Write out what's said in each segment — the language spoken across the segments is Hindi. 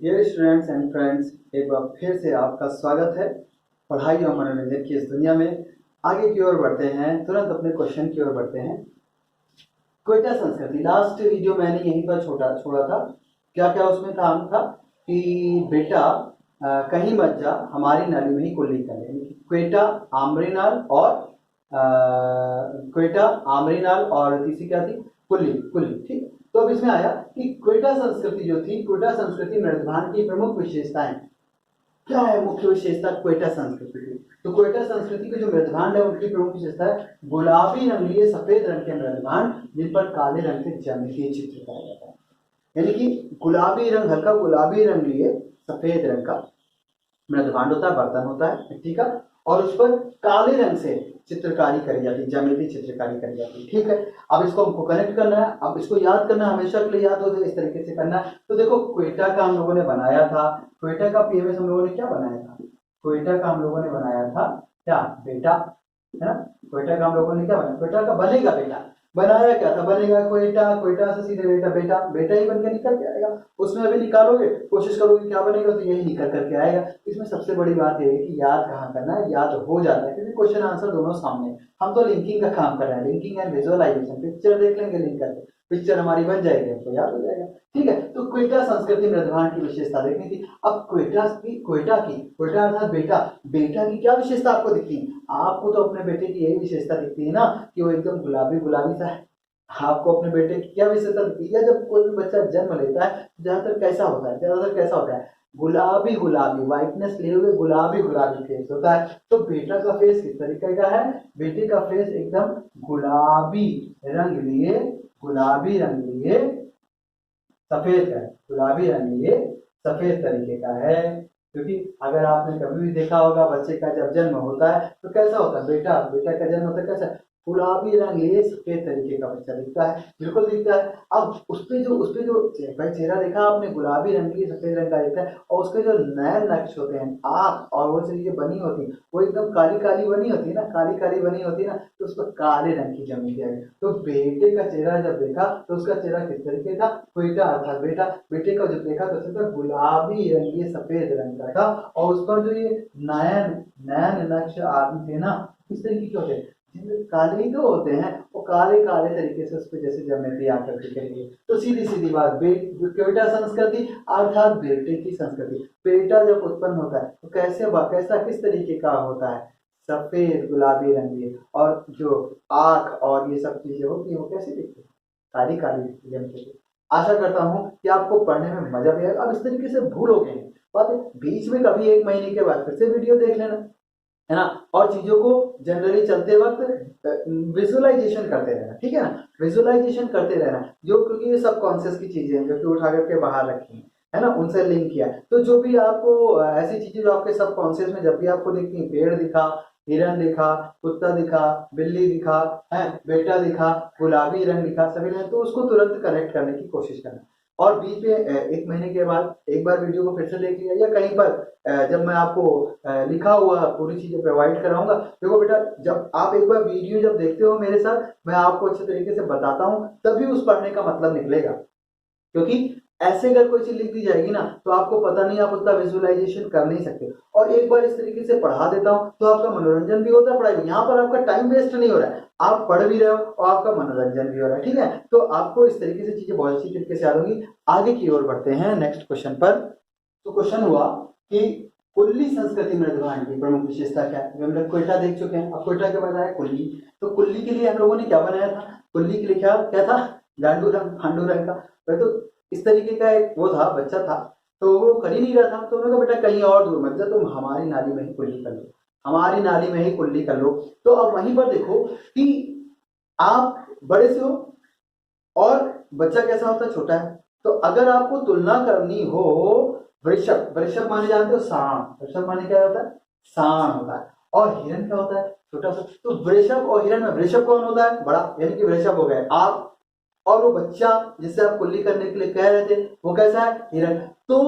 डियर स्टूडेंट्स एंड फ्रेंड्स, एक बार फिर से आपका स्वागत है पढ़ाई और मनोरंजन की इस दुनिया में। आगे की ओर बढ़ते हैं, तुरंत अपने क्वेश्चन की ओर बढ़ते हैं। क्वेटा संस्कृति, लास्ट वीडियो मैंने यहीं पर छोड़ा था। क्या क्या उसमें काम था कि बेटा कहीं मत जा, हमारी नाली में ही कुल्ली कर ले। क्वेटा, आमरीनाल और क्वेटा, आमरीनाल और तीसरी क्या थी? कुल्ली। कुल्ली, ठीक। तो अब इसमें आया कि क्वेटा संस्कृति जो थी, क्वेटा संस्कृति मृदभान की प्रमुख विशेषताएं क्या है? मुख्य विशेषता क्वेटा संस्कृति की। तो क्वेटा संस्कृति के जो मृदभांड है उनकी प्रमुख विशेषता है गुलाबी रंगीय सफेद रंग के मृदभांड जिन पर काले रंग से ज्यामितीय चित्र कराया जाता है। यानी कि गुलाबी रंग, हल्का गुलाबी रंग लिए सफेद रंग का मृदभांड होता है, बर्तन होता है, ठीक है, और उस पर काले रंग से चित्रकारी करी जाती है, ज्यामितीय चित्रकारी करी जाती है, ठीक है। अब इसको हमको कनेक्ट करना है, अब इसको याद करना, हमेशा के लिए याद हो जाए इस तरीके से करना है। तो देखो, क्वेटा का हम लोगों ने बनाया था, क्वेटा का पीएमएस हम लोगों ने क्या बनाया था? क्वेटा का हम लोगों ने बनाया था क्या? बेटा, है ना। क्वेटा का हम लोगों ने क्या बनाया? क्वेटा का बनेगा बेटा, बनाया क्या था? बनेगा क्वेटा, क्वेटा से सीधे बेटा, बेटा बेटा ही बन के निकल के आएगा। उसमें अभी निकालोगे, कोशिश करोगे क्या बनेगा, तो यही निकल करके आएगा। इसमें सबसे बड़ी बात यह है कि याद कहाँ करना है, याद हो जाता है क्योंकि क्वेश्चन आंसर दोनों सामने है। हम तो लिंकिंग का काम कर रहे हैं, लिंकिंग एंड विजुअलाइजेशन। पिक्चर देख लेंगे, लिंक करके पिक्चर हमारी बन जाएगी, हमको याद हो जाएगा, ठीक है। तो क्वेटा संस्कृति मृदभांड की विशेषता देखनी थी। अब क्वेटा अर्थात बेटा, बेटा की क्या विशेषता आपको दिखती है? आपको तो अपने बेटे की यही विशेषता दिखती है ना कि वो एकदम गुलाबी गुलाबी सा है। आपको अपने बेटे की क्या विशेषता दिखती है? जब कोई भी बच्चा जन्म लेता है ज्यादातर कैसा होता है? ज्यादातर कैसा होता है? गुलाबी गुलाबी, व्हाइटनेस लिए हुए गुलाबी गुलाबी फेस होता है। तो बेटा का फेस किस तरीके का है? बेटे का फेस एकदम गुलाबी रंग लिए, गुलाबी रंग लिए सफेद का है, गुलाबी रंग लिए सफेद तरीके का है। क्योंकि अगर आपने कभी भी देखा होगा बच्चे का जब जन्म होता है तो कैसा होता है? बेटा का जन्म होता है कैसा? गुलाबी रंग लिए सफेद तरीके का बच्चा दिखता है, बिल्कुल दिखता है। अब उसपे जो चेहरा देखा आपने, गुलाबी रंग लिए सफेद रंग का दिखता है, और उसके जो नयन नक्श होते हैं, आंख और वो चीजें बनी होती है, वो एकदम काली काली बनी होती है ना, काली काली बनी होती है ना, तो उस पर काले रंग की जमी जाएगी। तो बेटे का चेहरा जब देखा तो उसका चेहरा किस तरीके का? क्वेटा अर्थात बेटा, बेटे का जब देखा तो उसका गुलाबी रंग ये सफेद रंग का था, और उस पर जो ये नयन नयन नक्श आदि थे ना, इस तरीके के होते हैं, काले ही तो होते हैं, वो काले काले तरीके से उस पर जैसे ज्योमेट्री आकृति करेंगे। तो सीधी सीधी बात, क्वेटा संस्कृति अर्थात बेटे की संस्कृति। बेटा जब उत्पन्न होता है तो कैसा किस तरीके का होता है? सफेद गुलाबी रंग, और जो आंख और ये सब चीजें होती है वो कैसे दिखती है? काली काली दिखती है। आशा करता हूँ कि आपको पढ़ने में मजा भी आएगा। अब इस तरीके से भूलोगे बात, बीच में कभी एक महीने के बाद फिर से वीडियो देख लेना, है ना, और चीजों को जनरली चलते वक्त विजुअलाइजेशन करते रहना, ठीक है ना, विजुअलाइजेशन करते रहना। जो क्योंकि ये सब कॉन्शियस की चीजें हैं जो कि उठा करके बाहर रखी है ना, उनसे लिंक किया। तो जो भी आपको ऐसी चीजें जो आपके सब कॉन्शियस में जब भी आपको दिखती है, पेड़ दिखा, हिरन दिखा, कुत्ता दिखा, बिल्ली दिखा, है बेटा दिखा, गुलाबी रंग दिखा, सभी रंग, तो उसको तुरंत कनेक्ट करने की कोशिश करना। और बीच में एक महीने के बाद एक बार वीडियो को फिर से देख लिया, या कहीं पर जब मैं आपको लिखा हुआ पूरी चीजें प्रोवाइड कराऊंगा। देखो बेटा, जब आप एक बार वीडियो जब देखते हो मेरे साथ, मैं आपको अच्छे तरीके से बताता हूँ, तभी उस पढ़ने का मतलब निकलेगा। क्योंकि ऐसे अगर कोई चीज लिख दी जाएगी ना तो आपको पता नहीं, आप उसका विजुअलाइजेशन कर नहीं सकते। और एक बार इस तरीके से पढ़ा देता हूँ तो आपका मनोरंजन भी होता है, पढ़ाई में यहाँ पर आपका टाइम वेस्ट नहीं हो रहा है, आप पढ़ भी रहे हो और आपका मनोरंजन भी हो रहा है, ठीक है। तो आपको इस तरीके से चीजें बहुत अच्छी तरीके से याद होंगी। आगे की ओर बढ़ते हैं नेक्स्ट क्वेश्चन पर। तो क्वेश्चन हुआ कि कुल्ली संस्कृति मृदभांड की प्रमुख विशेषता क्या है? हम लोग क्वेटा देख चुके हैं, अब क्वेटा के बाद आया कुल्ली। तो कुल्ली के लिए हम लोगों ने क्या बनाया था? कुल्ली के लिए क्या क्या था? गांडू रंग, फांडू रंग का। तो इस तरीके का एक वो था, बच्चा था, तो वो कर ही नहीं रहा था। तो उन्होंने कहा बेटा कहीं और दूर मत जा, तुम हमारी नाली में ही कुल्ली कर लो, हमारी नाली में ही कुल्ली कर लो। तो अब वहीं पर देखो कि आप बड़े से हो और बच्चा कैसा होता है? छोटा है। तो अगर आपको तुलना करनी हो, वृषभ, वृषभ माने जानते हो? सांड। वृषभ माने क्या होता है? सांड होता है। और हिरन क्या होता है? छोटा सा। तो वृषभ और हिरन में वृषभ कौन होता है? बड़ा, यानी कि वृषभ हो गए आप, और वो बच्चा जिससे आप कुल्ली करने के लिए कह रहे थे वो कैसा है? हिरन। तो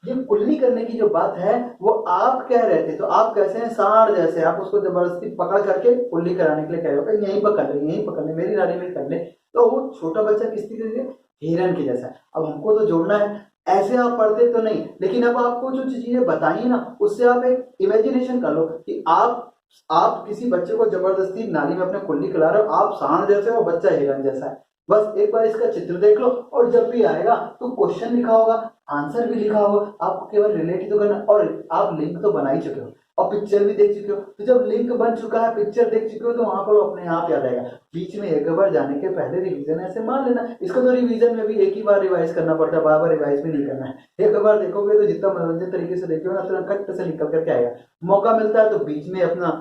ये कुल्ली करने की जो बात है वो आप कह रहे थे, तो आप कैसे हैं? सांड जैसे। आप उसको जबरदस्ती पकड़ करके कुल्ली कराने के लिए कह रहे हो, यहीं पकड़ ले, यहीं पकड़ ले, मेरी नाली में कर ले। तो वो छोटा बच्चा किस तरीके से? हिरन के जैसा है। अब हमको तो जोड़ना है, ऐसे आप पढ़ते तो नहीं, लेकिन अब आपको जो चीजें बताई ना उससे आप एक इमेजिनेशन कर लो कि आप किसी बच्चे को जबरदस्ती नाली में अपने कुल्ली खिला रहे हो, आप सांड जैसे हो, बच्चा हिरन जैसा है। बस एक बार इसका चित्र देख लो और जब भी आएगा तो क्वेश्चन लिखा होगा, आंसर भी लिखा होगा, आपको केवल रिलेट ही तो करना, और आप लिंक तो बना ही चुके हो और पिक्चर भी देख चुके हो। तो जब लिंक बन चुका है, पिक्चर देख चुके हो, तो वहां पर अपने आप याद आएगा। बीच में एक बार जाने के पहले रिवीजन ऐसे मान लेना। इसको तो रिवीजन में भी एक ही बार रिवाइज करना पड़ता है, बार बार रिवाइज भी नहीं करना है। एक बार देखोगे तो जितना मनोरंजन तरीके से देखोगे ना, तुरंत कट से निकल करके आएगा। मौका मिलता है तो बीच में अपना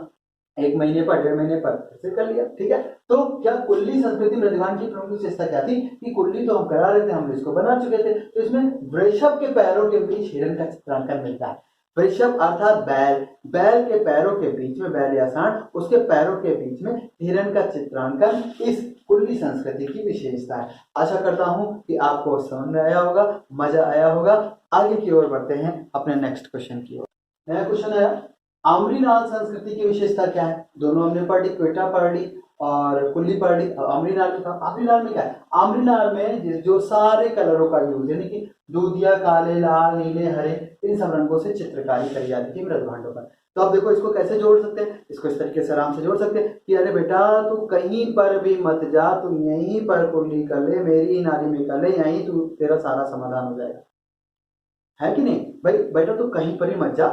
1 महीने पर 1.5 महीने पर फिर कर लिया, ठीक है। तो क्या कुल्ली संस्कृति मृदवान की प्रमुख विशेषता क्या थी कि कुल्ली तो हम करा रहे थे, हम इसको बना चुके थे। तो इसमें वृषभ के पैरों के बीच हिरण का चित्रांकन मिलता है। वृषभ अर्थात बैल, बैल के पैरों के बीच में, बैल या सांड, उसके पैरों के बीच में हिरण का चित्रांकन इस कुल्ली संस्कृति की विशेषता है। आशा करता हूं कि आपको समझ में आया होगा, मजा आया होगा। आगे की ओर बढ़ते हैं अपने नेक्स्ट क्वेश्चन की ओर। नया क्वेश्चन आया, आम्रीनाल संस्कृति की विशेषता क्या है? दोनों हमने पढ़ ली, क्वेटा पढ़ ली और कुल्ली पढ़ ली। आम्रीनाल में था, आम्रीनाल में क्या है? आम्रीनाल में जो सारे कलरों का यूज, यानी कि दूधिया, काले, लाल, नीले, हरे, इन सब रंगों से चित्रकारी करी जाती थी मृदभांडों पर। तो अब देखो इसको कैसे जोड़ सकते हैं, इसको इस तरीके से आराम से जोड़ सकते हैं कि अरे बेटा तू कहीं पर भी मत जा, तू यहीं पर कुल्ली कर ले, मेरी नाली में कर ले, यहीं तू तेरा सारा समाधान हो जाएगा, है कि नहीं भाई? बेटा तू कहीं पर ही मत जा,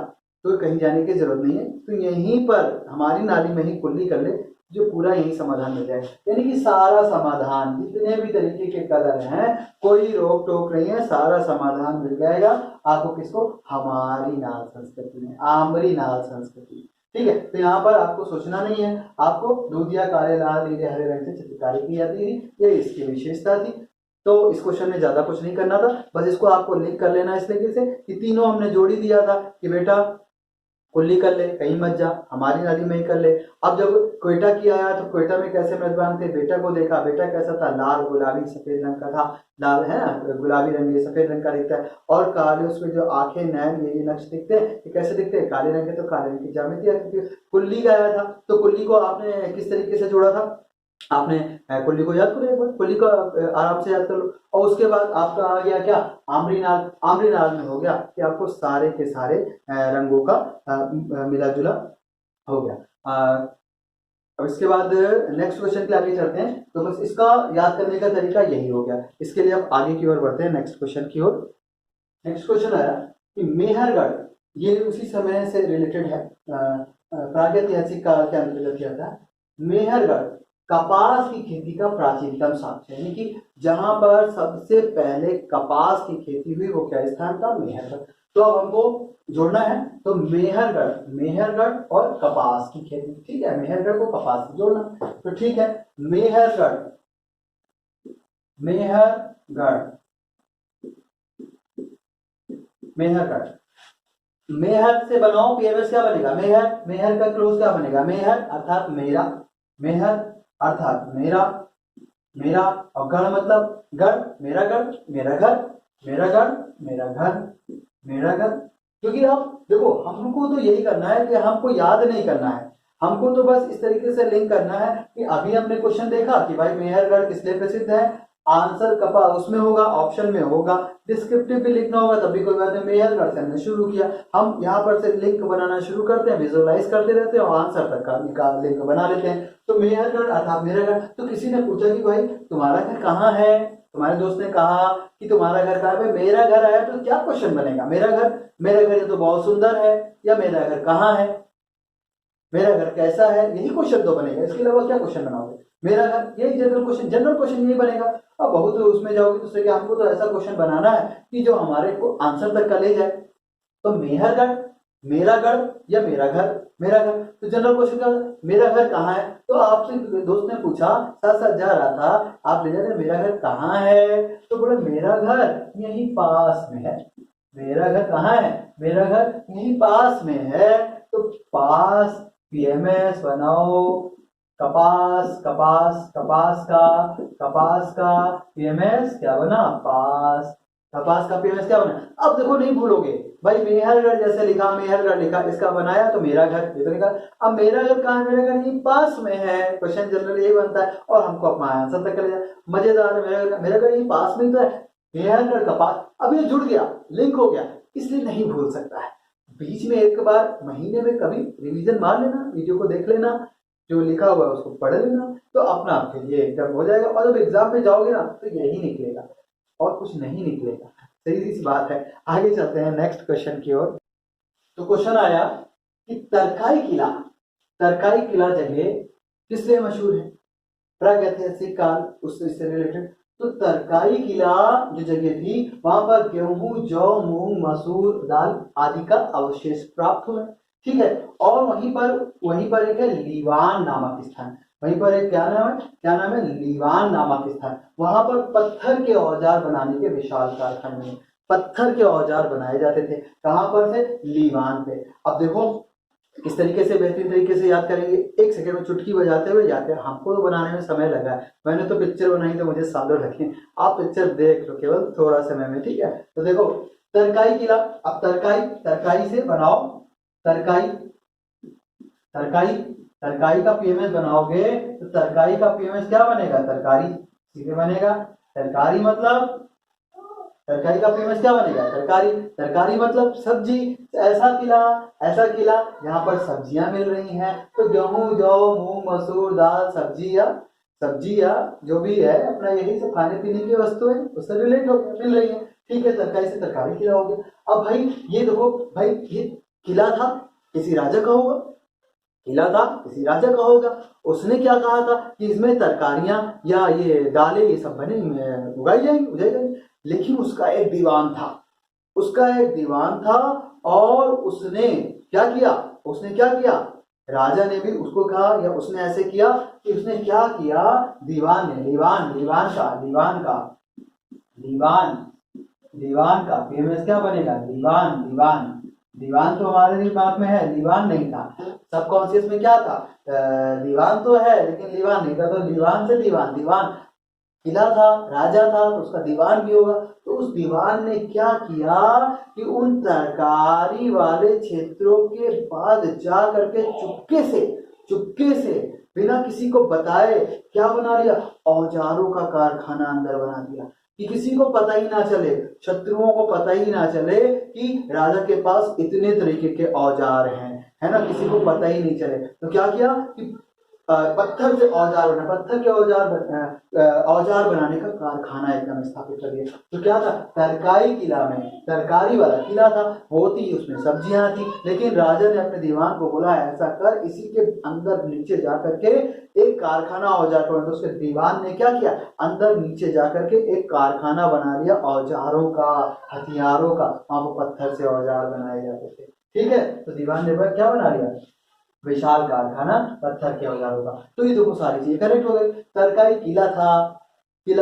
तो कहीं जाने की जरूरत नहीं है, तो यहीं पर हमारी नाली में ही कुल्ली कर ले, जो पूरा यही समाधान मिल जाए। यानी कि सारा समाधान, जितने भी तरीके के कलर हैं, कोई रोक टोक नहीं है, सारा समाधान मिल जाएगा आपको। किसको? हमारी नाल संस्कृति में, आम्री नाल संस्कृति, ठीक है। तो यहाँ पर आपको सोचना नहीं है, आपको दूधिया, काले, लाल, नीले, हरे रंग से चित्रकारी की जाती थी, ये इसकी विशेषता थी। तो इस क्वेश्चन में ज्यादा कुछ नहीं करना था, बस इसको आपको लिंक कर लेना इस तरीके से कि तीनों हमने जोड़ी दिया था कि बेटा कुल्ली कर ले, कहीं मत जा, हमारी नदी में ही कर ले। अब जब क्वेटा की आया तो क्वेटा में कैसे मेजबान थे, बेटा को देखा, बेटा कैसा था, लाल, गुलाबी, सफेद रंग का था। लाल है ना, गुलाबी रंग, ये सफेद रंग का दिखता है, और काले उसमें जो आंखें, नैन, ये नक्श दिखते हैं, ये कैसे दिखते हैं, काले रंग के। तो काले रंग की ज्यामिति है, क्योंकि कुल्ली का आया था। तो कुल्ली को आपने किस तरीके से जोड़ा था? आपने कुल्ली को याद करो एक बार, कुल्ली को आराम से याद कर लो। और उसके बाद आपका आ गया क्या? आम्रीनाल। आम्रीनाल में हो गया कि आपको सारे के सारे रंगों का मिला जुला हो गया। अब इसके बाद नेक्स्ट क्वेश्चन के आगे चलते हैं। तो बस इसका याद करने का तरीका यही हो गया। इसके लिए अब आगे की ओर बढ़ते हैं, नेक्स्ट क्वेश्चन की ओर। नेक्स्ट क्वेश्चन आया कि मेहरगढ़, ये उसी समय से रिलेटेड है, प्रागैतिहासिक काल के अंतर्गत किया था। मेहरगढ़ कपास की खेती का प्राचीनतम साक्ष्य, यानी कि जहां पर सबसे पहले कपास की खेती हुई वो क्या स्थान था? मेहरगढ़। तो अब हमको जोड़ना है, तो मेहरगढ़, मेहरगढ़ और कपास की खेती, ठीक है। मेहरगढ़ को कपास से जोड़ना, तो ठीक है। मेहरगढ़, मेहरगढ़, मेहरगढ़, मेहर से बनाओ, पीएमएस क्या बनेगा? मेहर, मेहर का क्लोज क्या बनेगा? मेहर अर्थात मेरा, मेहर अर्थात मेरा, मेरा, और गढ़ मतलब गढ़, मेरा गढ़, मेरा घर, मेरा गढ़, मेरा घर, मेरा घर। क्योंकि अब देखो हमको तो यही करना है कि हमको याद नहीं करना है, हमको तो बस इस तरीके से लिंक करना है कि अभी हमने क्वेश्चन देखा कि भाई मेहरगढ़ किस लिए प्रसिद्ध है, आंसर कपा उसमें होगा, ऑप्शन में होगा, डिस्क्रिप्टिव भी लिखना होगा, तभी कोई बात नहीं। मेहरगढ़ से हमने शुरू किया, हम यहाँ पर से लिंक बनाना शुरू करते हैं, विजुअलाइज करते रहते हैं और आंसर तक का लिंक बना लेते हैं। तो मेहरगढ़ अर्थात मेरा घर। तो किसी ने पूछा कि भाई तुम्हारा घर कहाँ है, तुम्हारे दोस्त ने कहा कि तुम्हारा घर कहाँ है, मेरा घर आया, तो क्या क्वेश्चन बनेगा? मेरा घर, मेरा घर ये तो बहुत सुंदर है, या मेरा घर कहाँ है, मेरा घर कैसा है, यही क्वेश्चन तो बनेगा। इसके अलावा क्या क्वेश्चन बनाओगे? मेरा घर, यही जनरल क्वेश्चन, जनरल क्वेश्चन यही बनेगा। अब बहुत उसमें जाओगे तो उससे हमको तो ऐसा क्वेश्चन बनाना है कि जो हमारे को आंसर तक का ले जाए। तो मेहरगढ़, मेरा गढ़ या मेरा घर, मेरा घर। तो जनरल क्वेश्चन का मेरा घर कहाँ है, तो आपसे दोस्त ने पूछा, साथ साथ जा रहा था, आप ले जाते मेरा घर कहाँ है, तो बोले मेरा घर यही पास में है। मेरा घर कहाँ है? मेरा घर यही पास में है। तो पास, पीएमएस बनाओ, कपास, कपास, कपास का पीएमएस क्या बना? पास। कपास का पीएमएस क्या बना? अब देखो नहीं भूलोगे भाई, मेहरगढ़ जैसे लिखा, मेहरगढ़ लिखा, इसका बनाया तो मेरा घर, ये तो लिखा। अब मेरा घर कहाँ है? मेरा घर यही पास में है। क्वेश्चन जनरली यही बनता है और हमको अपना आंसर तक कर लिया। मजेदार है, मेरा घर यही पास में तो है। मेहनगढ़ कपास, अब ये जुड़ गया, लिंक हो गया, इसलिए नहीं भूल सकता है। बीच में एक बार महीने में कभी रिवीजन मार लेना, वीडियो को देख लेना, जो लिखा हुआ है उसको पढ़ लेना, तो अपना आपके लिए एकदम हो जाएगा। और जब एग्जाम में जाओगे ना तो यही निकलेगा और कुछ नहीं निकलेगा। सही सी बात है। आगे चलते हैं नेक्स्ट क्वेश्चन की ओर। तो क्वेश्चन आया कि तरकाई किला जगह किस लिए मशहूर है? प्रागैतिहासिक काल, उससे रिलेटेड। तो तरकाई किला जो जगह थी वहां पर गेहूं, जौ, मूंग, मसूर दाल आदि का अवशेष प्राप्त हुआ। ठीक है। और वहीं पर एक है लीवान नामक स्थान। वहीं पर एक क्या नाम है लीवान नामक स्थान। वहां पर पत्थर के औजार बनाने के विशाल कारखाने हैं। पत्थर के औजार बनाए जाते थे। कहां पर थे? लीवान पे। अब देखो किस तरीके से बेहतरीन तरीके से याद करेंगे, एक सेकंड में चुटकी बजाते हुए याद करें। हमको तो बनाने में समय लगा है, मैंने तो पिक्चर बनाई तो मुझे सालों लगे, आप पिक्चर देख लो केवल थोड़ा समय में। ठीक है। तो देखो तरकाई किला, अब तरकाई से बनाओ, तरकाई तरकाई का पीएमएस बनाओगे तो तरकाई का पीएमएस क्या बनेगा? तरकारी, सीधे बनेगा। तरकारी मतलब तरकारी का फेमस क्या बनेगा? तरकारी। तरकारी मतलब सब्जी। ऐसा किला यहाँ पर सब्जियां मिल रही हैं। तो गेहूं, जौ, मूंग, मसूर दाल, सब्जी या जो भी है अपना यही सब खाने पीने की वस्तुएं उससे रिलेट हो मिल रही है। ठीक है। तरकारी से तरकारी किला हो गया। अब भाई ये देखो भाई, ये किला था किसी राजा का होगा, किला था किसी राजा का होगा। उसने क्या कहा था कि इसमें तरकारियां या ये दालें ये सब बने उगाई जाएंगी। लेकिन उसका एक दीवान था और उसने क्या किया? राजा ने भी उसको कहा या उसने ऐसे किया कि उसने क्या किया? दीवान का पीएमएस क्या बनेगा? दीवान तो हमारे दिमाग में है, दीवान नहीं था। सबकॉन्शियस में क्या था? दीवान तो है लेकिन दीवान नहीं था। तो दीवान से दीवान किला था, राजा था तो उसका दीवान भी होगा। तो उस दीवान ने क्या किया कि उन तरकारी वाले क्षेत्रों के बाद जा करके चुपके से बिना किसी को बताए क्या बना लिया? औजारों का कारखाना अंदर बना दिया कि किसी को पता ही ना चले, शत्रुओं को पता ही ना चले कि राजा के पास इतने तरीके के औजार हैं, है ना, किसी को पता ही नहीं चले। तो क्या किया कि पत्थर से औजार बना, पत्थर के औजार बनाने का कारखाना एकदम स्थापित कर दिया। तो क्या था? तरकाई किला में तरकारी वाला किला था, होती उसमें सब्जियां थी, लेकिन राजा ने अपने दीवान को बोला ऐसा कर, इसी के अंदर नीचे जा करके एक कारखाना औजार का। तो उसके दीवान ने क्या किया? अंदर नीचे जा करके एक कारखाना बना लिया औजारों का, हथियारों का। वहां पर पत्थर से औजार बनाए जाते थे। ठीक है। तो दीवान ने क्या बना लिया? विशाल कारखाना पत्थर के औजारों का। तो ये देखो सारी चीजें कनेक्ट हो गई। तरकारी किला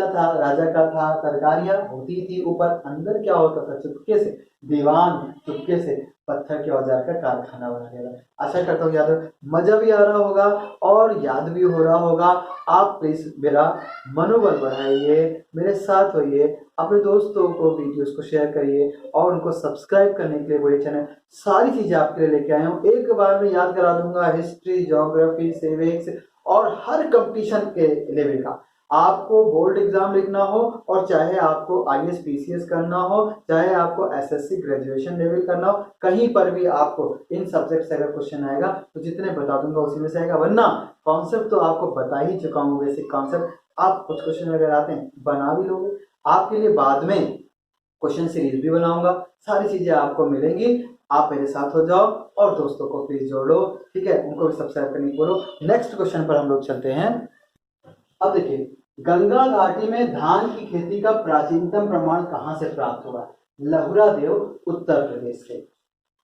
था राजा का था, तरकारियां होती थी ऊपर, अंदर क्या होता था? चुपके से दीवान, चुपके से पत्थर के औजार का कारखाना बना दिया। आशा करता हूँ याद मजा भी आ रहा होगा और याद भी हो रहा होगा। आप प्लीज मेरा मनोबल बढ़ाइए, मेरे साथ होइए, अपने दोस्तों को वीडियोस को शेयर करिए और उनको सब्सक्राइब करने के लिए वही चैनल। सारी चीजें आपके लिए लेके आया हूँ, एक बार में याद करा दूंगा। हिस्ट्री, ज्योग्राफी, सिविक्स और हर कंपटीशन के लेवल का। आपको बोर्ड एग्जाम लिखना हो और चाहे आपको आईएएस पीसीएस करना हो, चाहे आपको एसएससी ग्रेजुएशन लेवल करना हो, कहीं पर भी आपको इन सब्जेक्ट से अगर क्वेश्चन आएगा तो जितने बता दूंगा उसी में से आएगा। वरना कॉन्सेप्ट तो आपको बता ही चुका हूँ, बेसिक कॉन्सेप्ट। आप कुछ क्वेश्चन अगर आते हैं बना भी लोगे, आपके लिए बाद में क्वेश्चन सीरीज भी बनाऊंगा। सारी चीजें आपको मिलेंगी, आप मेरे साथ हो जाओ और दोस्तों को प्लीज जोड़ो। ठीक है, उनको भी सब्सक्राइब करने को बोलो। नेक्स्ट क्वेश्चन पर हम लोग चलते हैं। अब देखिए, गंगा घाटी में धान की खेती का प्राचीनतम प्रमाण कहां से प्राप्त हुआ? लहुरा देव, उत्तर प्रदेश से।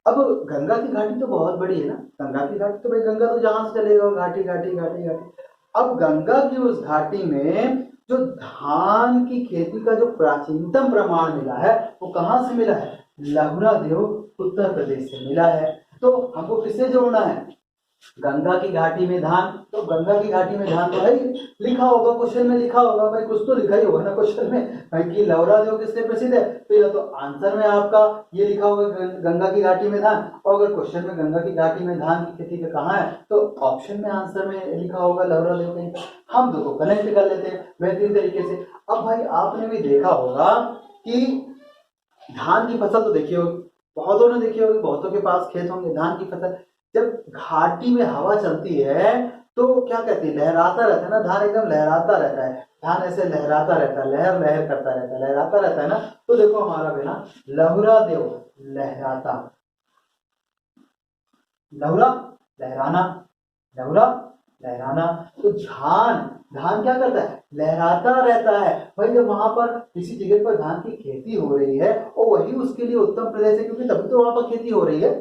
अब गंगा की घाटी तो बहुत बड़ी है ना, गंगा की घाटी तो भाई गंगा तो जहां से चलेगा, घाटी घाटी घाटी घाटी। अब गंगा की उस घाटी में जो धान की खेती का जो प्राचीनतम प्रमाण मिला है वो कहां से मिला है? लहुरा देव, उत्तर प्रदेश से मिला है। तो हमको किससे जोड़ना है? गंगा की घाटी में धान, तो गंगा की घाटी में धान तो है ही, लिखा होगा क्वेश्चन में, लिखा होगा भाई, कुछ तो लिखा ही होगा ना क्वेश्चन में भाई कि लहुरा देव किससे प्रसिद्ध है। तो या तो आंसर में आपका ये लिखा होगा गंगा की घाटी में धान, और अगर क्वेश्चन में गंगा की घाटी में धान की खेती का कहाँ है तो ऑप्शन में आंसर में लिखा होगा लहुरा देव कहीं पर। हम दोनों कनेक्ट कर लेते हैं बेहतरीन तरीके से। अब भाई आपने भी देखा होगा कि धान की फसल तो देखी होगी, बहुतों ने देखी होगी, बहुतों के पास खेत होंगे। धान की फसल जब घाटी में हवा चलती है तो क्या कहती है, लहराता रहता है ना, धान एकदम लहराता रहता है, धान ऐसे लहराता रहता है, लहर लहर करता रहता है, लहराता रहता है ना। तो देखो हमारा बेना लहुरा देव, लहराता, लहुरा लहराना, लहुरा लहराना। तो धान, धान क्या करता है, लहराता रहता है। भाई जब वहां पर किसी जगह पर धान की खेती हो रही है और वही उसके लिए उत्तम प्रदेश है, क्योंकि तभी तो वहां पर खेती हो रही है,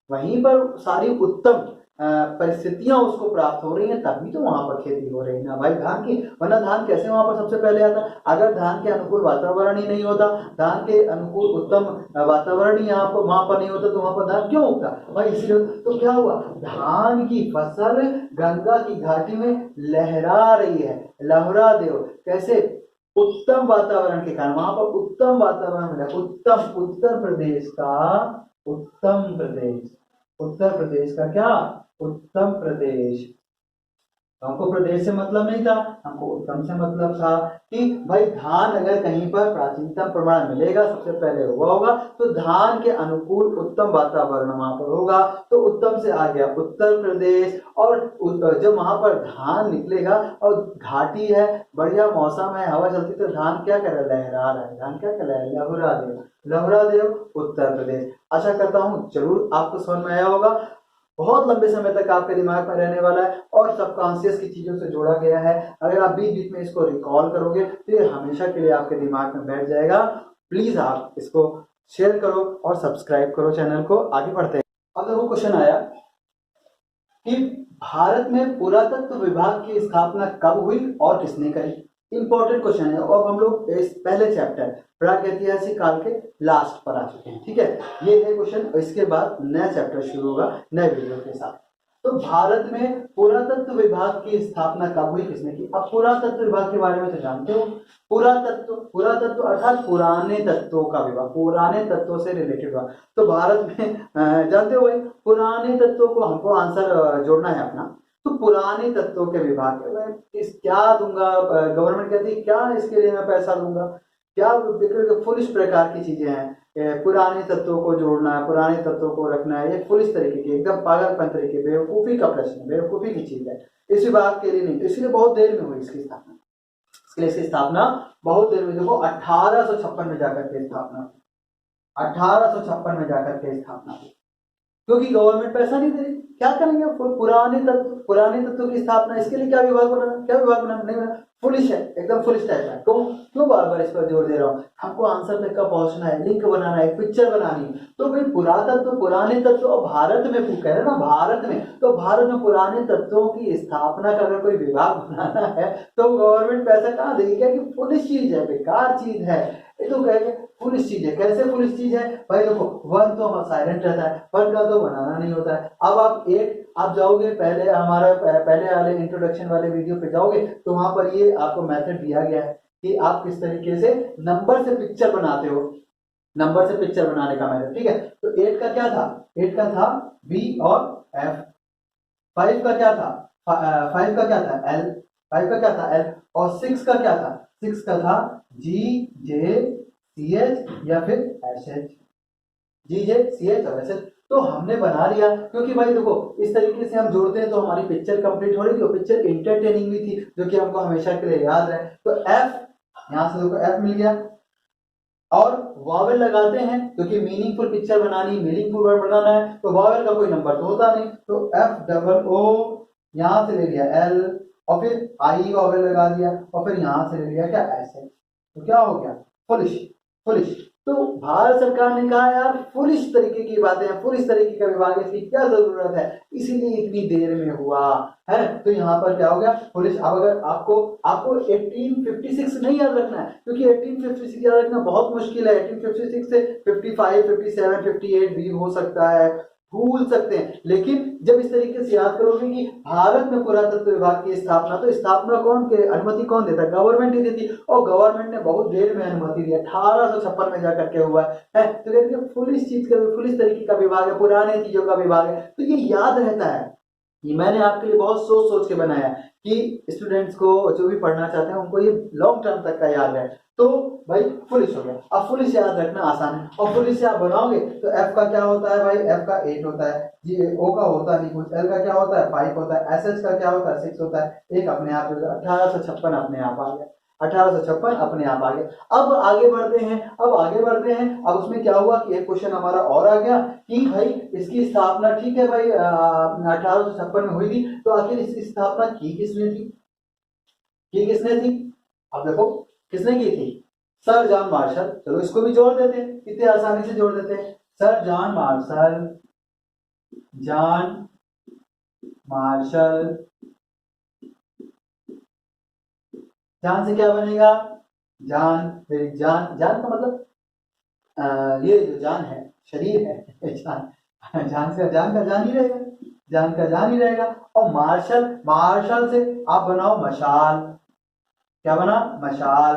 वहीं पर सारी उत्तम परिस्थितियां उसको प्राप्त हो रही हैं, तभी तो वहां पर खेती हो रही है ना भाई धान की। वरना धान कैसे वहां पर सबसे पहले आता? अगर धान के अनुकूल वातावरण ही नहीं होता, धान के अनुकूल उत्तम वातावरण ही यहाँ पर वहां पर नहीं होता, तो वहां पर धान क्यों उगता भाई? इसीलिए तो क्या हुआ, धान की फसल गंगा की घाटी में लहरा रही है, लहरा देव। कैसे? उत्तम वातावरण के कारण, वहां पर उत्तम वातावरण मिला, उत्तम, उत्तर प्रदेश का उत्तम प्रदेश, उत्तर प्रदेश का क्या, उत्तम प्रदेश। हमको प्रदेश से मतलब नहीं था, हमको उत्तम से मतलब था कि भाई धान अगर कहीं पर प्राचीनतम प्रमाण मिलेगा, सबसे पहले हुआ होगा, तो धान के अनुकूल उत्तम वातावरण वहां पर होगा, तो उत्तम से आ गया उत्तर प्रदेश। और जब वहां पर धान निकलेगा और घाटी है, बढ़िया मौसम है, हवा चलती, तो धान क्या कर रहा है, लहरा रहा है, धान क्या कर रहा है, लहुरा देव, लहुरा देव उत्तर प्रदेश। आशा करता हूँ जरूर आपको समझ में आया होगा, बहुत लंबे समय तक आपके दिमाग में रहने वाला है और सबकॉन्शियस की चीजों से जोड़ा गया है। अगर आप बीच बीच में इसको रिकॉल करोगे तो ये हमेशा के लिए आपके दिमाग में बैठ जाएगा। प्लीज आप इसको शेयर करो और सब्सक्राइब करो चैनल को। आगे बढ़ते हैं। अब देखो क्वेश्चन आया कि भारत में पुरातत्व विभाग की स्थापना कब हुई और किसने करी। इंपॉर्टेंट क्वेश्चन है। अब हम लोग इस पहले चैप्टर प्रागैतिहासिक काल के लास्ट पर आ चुके हैं, ठीक है। ये है क्वेश्चन, इसके बाद नया चैप्टर शुरू होगा नए वीडियो के साथ। तो भारत में पुरातत्व विभाग की स्थापना कब हुई, किसने की। अब पुरातत्व विभाग के बारे में तो जानते हो, पुरातत्व, पुरातत्व अर्थात पुराने तत्वों का विभाग, पुराने तत्वों से रिलेटेड विभाग। तो भारत में जानते हो भाई, पुराने तत्वों को हमको आंसर जोड़ना है अपना। तो पुराने तत्वों के विभाग इस क्या दूंगा, गवर्नमेंट कहती है क्या इसके लिए मैं पैसा दूंगा, क्या फुलिश प्रकार की चीजें हैं। पुराने तत्वों को जोड़ना है, पुराने तत्वों को रखना है, ये फुलिश तरीके की, एकदम पागलपन तरीके, बेवकूफी का प्रश्न, बेवकूफी की चीज है। इस विभाग के लिए नहीं, इसलिए बहुत देर में हुई इसकी स्थापना, इसके लिए इसकी स्थापना बहुत देर में, देखो 1856 में जाकर के स्थापना, 1856 में जाकर के स्थापना हुई, क्योंकि गवर्नमेंट पैसा नहीं दे रही। क्या करेंगे, पुराने तत्व की स्थापना, इसके लिए क्या विभाग बनाना, क्या विभाग बनाना, नहीं बनाना, फुलिश है, एकदम फुलिश टाइप है। क्यों बार बार इस पर जोर दे रहा हूँ, हमको आंसर तक का पहुंचना है, लिंक बनाना है, पिक्चर बनानी है। तो भाई पुरातत्व, पुराने तत्व, और भारत में कह रहे ना, भारत में, तो भारत में पुराने तत्वों की स्थापना का अगर कोई विभाग बनाना है तो गवर्नमेंट पैसा कहाँ देगी, क्या कि फुलिश चीज है, बेकार चीज है, ये तो कहेंगे फुलिश चीज है। कैसे फुलिश चीज है भाई, देखो वन तो हमारा साइलेंट रहता है, वन का तो बनाना नहीं होता है। अब आप जाओगे पहले, हमारा पहले वाले इंट्रोडक्शन वाले वीडियो पे जाओगे तो वहां पर ये आपको मेथड दिया गया है कि आप किस तरीके से नंबर से पिक्चर बनाते हो, नंबर से पिक्चर बनाने का मेथड, ठीक है। तो 8 का क्या था, 8 का था बी और एफ, 5 का क्या था, 5 का क्या था एल, 5 का क्या था एल, और 6 का क्या था, 6 का था जी जे सी एच या फिर एच एच, जी जे सी एच और एच एच। तो हमने बना लिया, क्योंकि भाई देखो इस तरीके से हम जोड़ते हैं तो हमारी पिक्चर कंप्लीट हो रही थी, और पिक्चर इंटरटेनिंग भी थी, जो कि हमको हमेशा के लिए याद रहे। तो एफ, यहां से देखो एफ मिल गया, और वावेल लगाते हैं क्योंकि मीनिंगफुल पिक्चर बनानी, मीनिंगफुल वर्ड बनाना है, तो वावेल का कोई नंबर तो होता नहीं, तो एफ डबल ओ, यहां से ले लिया एल, और फिर आई वावेल लगा दिया, और फिर यहां से ले लिया क्या एस एच। तो क्या हो गया, फुलिश, फुलिश। तो भारत सरकार ने कहा यार फुलिश तरीके की बातें हैं, फुलिश तरीके का विभाग है, इसकी क्या जरूरत है, इसीलिए इतनी देर में हुआ है। तो यहाँ पर क्या हो गया, फुलिश। अब अगर आपको 1856 नहीं याद रखना है, क्योंकि 1856 याद रखना बहुत मुश्किल है। 1856 से 55, 57, 58 भी हो सकता है, भूल सकते हैं, लेकिन जब इस तरीके से याद करोगे कि भारत में पुरातत्व विभाग की स्थापना, तो स्थापना कौन के, अनुमति कौन देता, गवर्नमेंट ही देती, और गवर्नमेंट ने बहुत देर में अनुमति दी, 1856 में जाकर के हुआ है। तो कहते हैं पुलिस चीज का, पुलिस तरीके का विभाग है, पुराने चीजों का विभाग है, तो ये याद रहता है, ये मैंने आपके लिए बहुत सोच सोच के बनाया कि स्टूडेंट्स को जो भी पढ़ना चाहते हैं उनको ये लॉन्ग टर्म तक का याद है। तो भाई फुलिश हो गया, अब फुलिश याद रखना आसान है, और फुलिश से आप बनाओगे तो एफ का क्या होता है भाई, एफ का 8 होता है जी, ओ का होता नहीं कुछ, एल का क्या होता है 5 होता है, एस एच का क्या होता है 6 होता है, एक अपने आप 1856 अपने आप आ गया, 1856 अपने आप आ गया। अब आगे बढ़ते हैं, अब उसमें क्या हुआ कि एक क्वेश्चन हमारा और आ गया कि भाई इसकी स्थापना ठीक है भाई 1856 में हुई थी, तो आखिर इसकी स्थापना की किसने थी? अब देखो किसने की थी, सर जॉन मार्शल। चलो इसको भी जोड़ देते हैं, कितने आसानी से जोड़ देते हैं, सर जॉन मार्शल। जान से क्या बनेगा, जान, जान जान का मतलब ये जो जान है शरीर है जान का जान ही रहेगा, जान का जान ही रहेगा। और मार्शल से आप बनाओ मशाल, क्या बना, मशाल।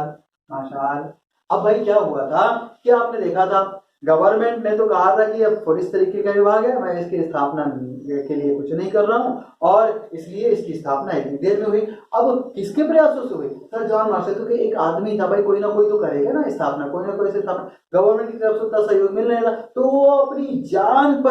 अब भाई क्या हुआ था कि आपने देखा था गवर्नमेंट ने तो कहा था कि अब पुलिस तरीके का विभाग है, मैं इसकी स्थापना के लिए कुछ नहीं कर रहा हूं, और इसलिए इसकी स्थापना इतनी देर में हुई। अब किसके प्रयासों से हुई, सर जॉन मार्शल, क्योंकि एक आदमी था भाई, कोई ना कोई तो करेगा ना स्थापना, कोई ना कोई से स्थापना, गवर्नमेंट की तरफ से उतना सहयोग मिल रहा था, तो वो अपनी जान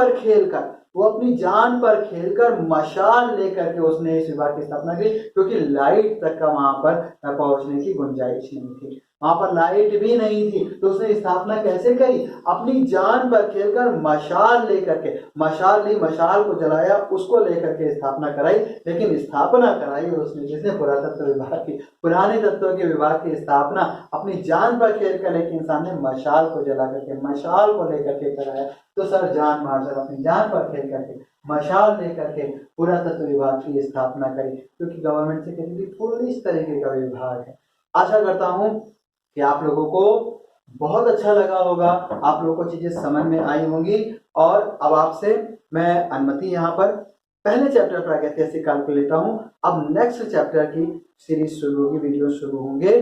पर खेलकर मशाल लेकर के उसने इस विभाग की स्थापना की, क्योंकि लाइट तक का वहां पर पहुंचने की गुंजाइश नहीं थी, वहां पर लाइट भी नहीं थी, तो उसने स्थापना कैसे करी, अपनी जान पर खेलकर मशाल लेकर के, मशाल को जलाया, उसको लेकर के स्थापना कराई। लेकिन स्थापना कराई उसने जिसने पुरातत्व विभाग की, पुराने तत्वों के विभाग की स्थापना अपनी जान पर खेलकर एक इंसान ने मशाल को जला करके, मशाल को लेकर के कराया। तो सर जॉन मार्शल अपनी जान पर खेल करके मशाल लेकर के पुरातत्व विभाग की स्थापना करी, क्योंकि गवर्नमेंट से किसी पुलिस तरीके का विभाग है। आशा करता हूं कि आप लोगों को बहुत अच्छा लगा होगा, आप लोगों को चीजें समझ में आई होंगी। और अब आपसे मैं अनुमति यहाँ पर पहले चैप्टर प्रागैतिहासिक काल को लेता हूँ। अब नेक्स्ट चैप्टर की सीरीज शुरू होगी, वीडियो शुरू होंगे,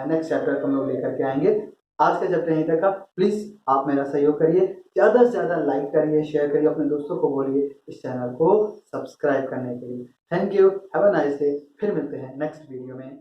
नेक्स्ट चैप्टर को हम लोग लेकर के आएंगे। आज का चैप्टर यहीं तक का, प्लीज आप मेरा सहयोग करिए, ज्यादा से ज्यादा लाइक करिए, शेयर करिए, अपने दोस्तों को बोलिए इस चैनल को सब्सक्राइब करने के लिए। Thank you, have a nice day. फिर मिलते हैं नेक्स्ट वीडियो में।